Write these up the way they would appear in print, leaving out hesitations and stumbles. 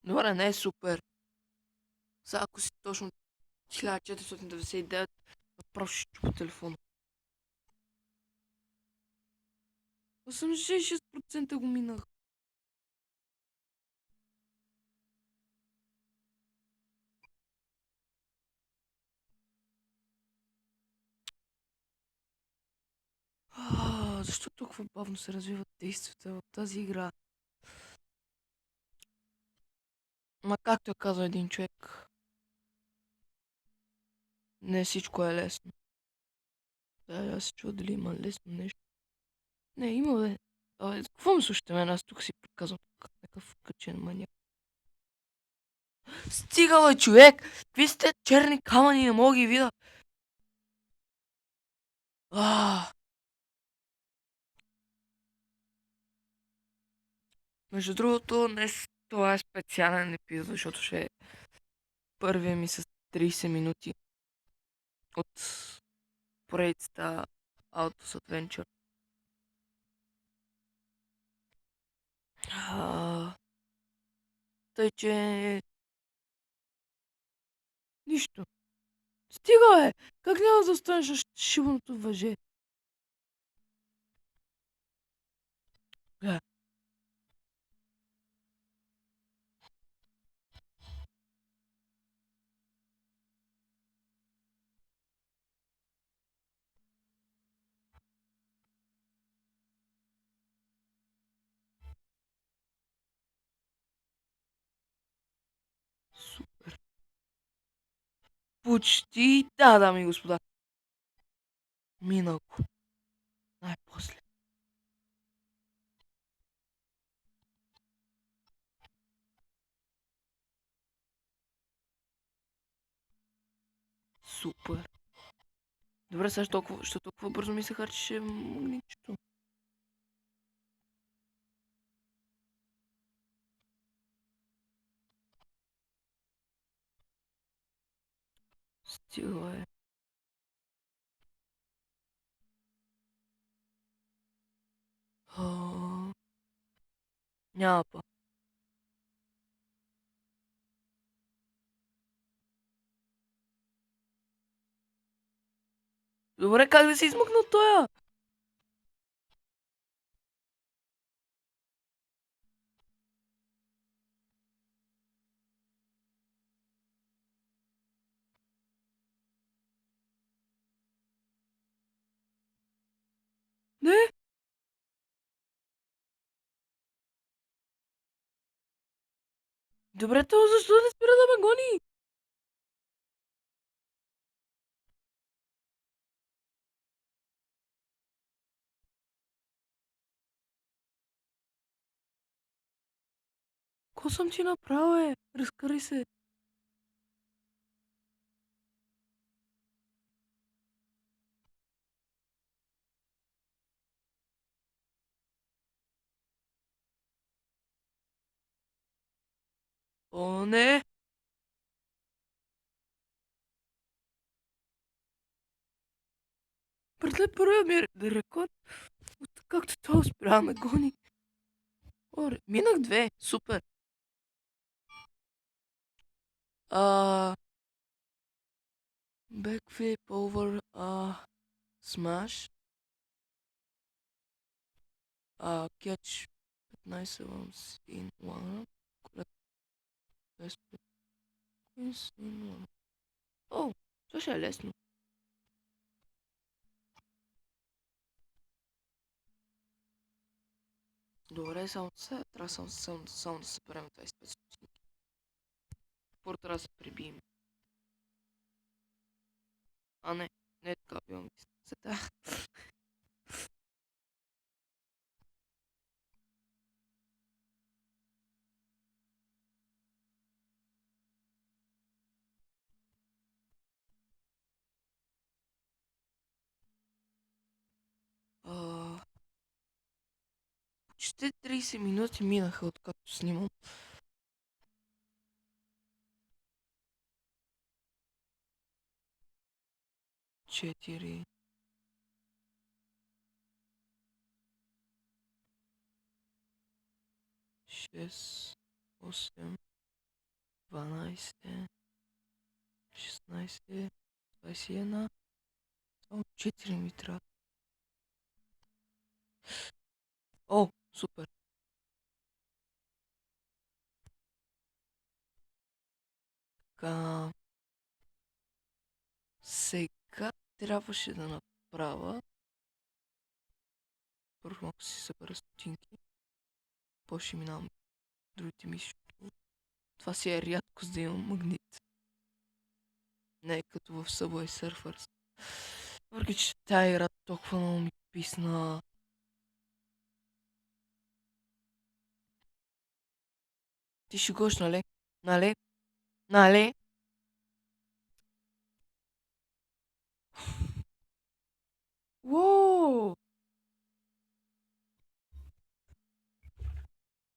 Добре, не е супер. Сега ако си точно 1499, направо ще чупа телефона. 86% го минах. Защо толкова бавно се развиват действията в тази игра? Ма както е казал един човек, не всичко е лесно. Да, аз се чува дали има лесно нещо. Не, има бе. Какво ме слушате мен? Аз тук си приказвам някакъв качен маняк. Стига бе, човек! Какви сте черни камъни, не мога ги видя. А, Между другото, днес това е специален епизод, защото ще е първия ми с 30 минути от поредицата Autos Adventure. А, Тъй, че... Нищо. Стига, бе! Как няма да останеш на шибаното въже? Бля, супер. Почти, да, дами и господа. Миналко. Най-после. Супер. Добре, сега ще толкова бързо ми се харчеше магнитчето. Стига, е. А, Няма па. Добре, как да се измъкна от тоя? Не? Добре, то защо не спира да ме гони? Ко съм ти направил, е? Разкари се. О, не! Преди първия ми рекорд, както това спря да ме гони. Оре, минах две. Супер. А, Backflip over smash. Catch 15 ones in one round. Correct best points in one. О, това ще е лесно. Добре, трябва само да съберем 25 стотинки. Първо трябва да се прибием. Не е така, бивам мисълта. Почти 30 минути минаха откакто снимам. 4, 6, 8, 12, 16, 21. Само 4 ми трябва. О, супер. Така. Сега трябваше да направя. Първо малко си събера стотинки. После минавам другите мисии. Това си е рядкост да имам магнит. Не е като в Subway Surfers. Въпреки че тая игра толкова много ми писна. Ти шегуваш, нали? Нали? Нали? Уоу!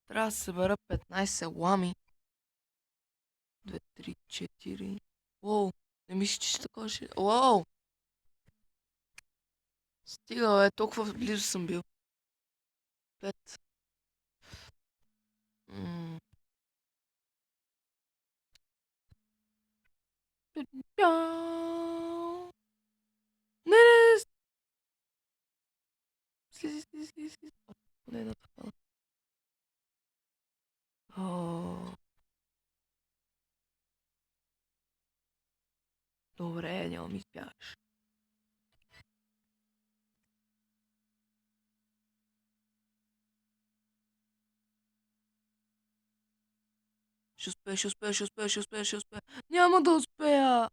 Трябва да събера 15 лами. 2, 3, 4. Уоу! Не мисля, че ще такова ще... Уоу! Стига, бе, толкова близо съм бил. 5. Мяу. Не, не, слизи, слизи, слизи. Поне едната хвана. О, добре, няма ми избягаш. Ще успея, ще успея, ще успея, ще успея, ще успея. Няма да успея!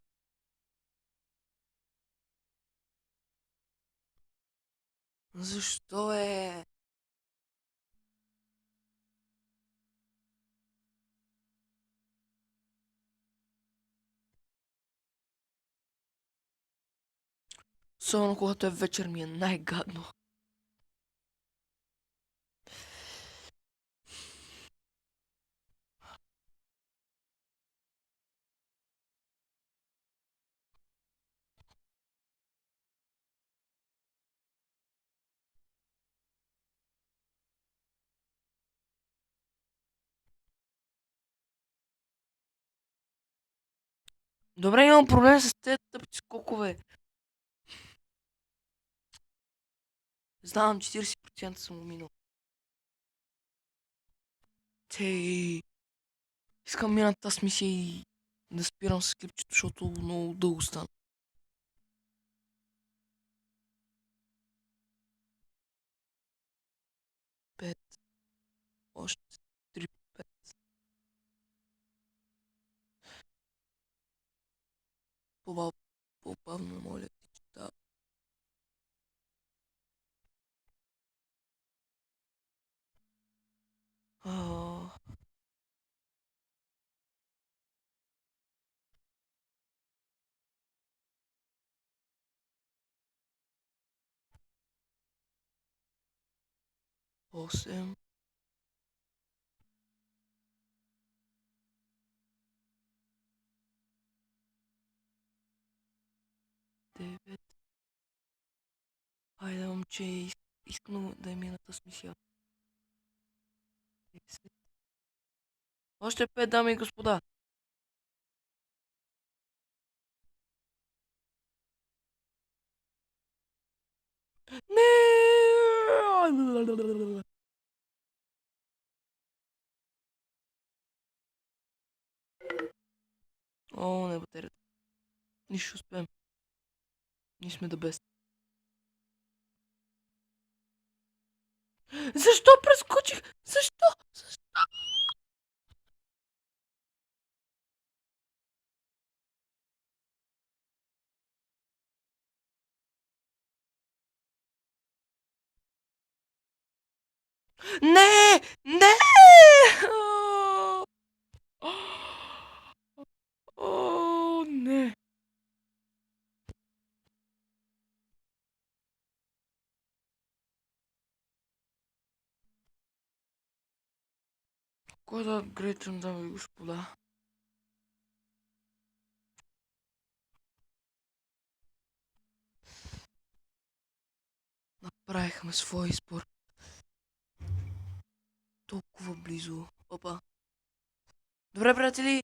Защо е? Особено когато е вечер ми е най-гадно. Добре, имам проблем с тези тъпи скокове. Знам, 40% съм минал. Тей. Искам мина тази мисия и да спирам с клипчето, защото много дълго стана. 5. Още 3, 5. По-бавно, моля ти, чета. А, 8. 9. Хайде, момче, искам да е мината с мисия. 10. Още 5, дами и господа. Не! О, не батерията. Нищо ще успеем. Ние сме да бест. Защо прескочих? Защо? Защо? Не! Не! О, не! Кой да апгрейдвам, дами и господа? Направихме свой избор. Толкова близо. Опа. Добре, приятели,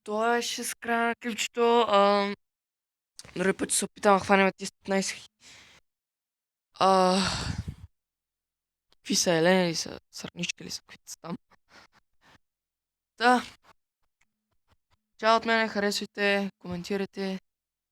това беше с края на клипчето. Други път ще се опитам да хванем тези 15. А, какви са, елени ли са, сърнички ли са, какви са там. Да, чао от мене, харесвайте, коментирайте.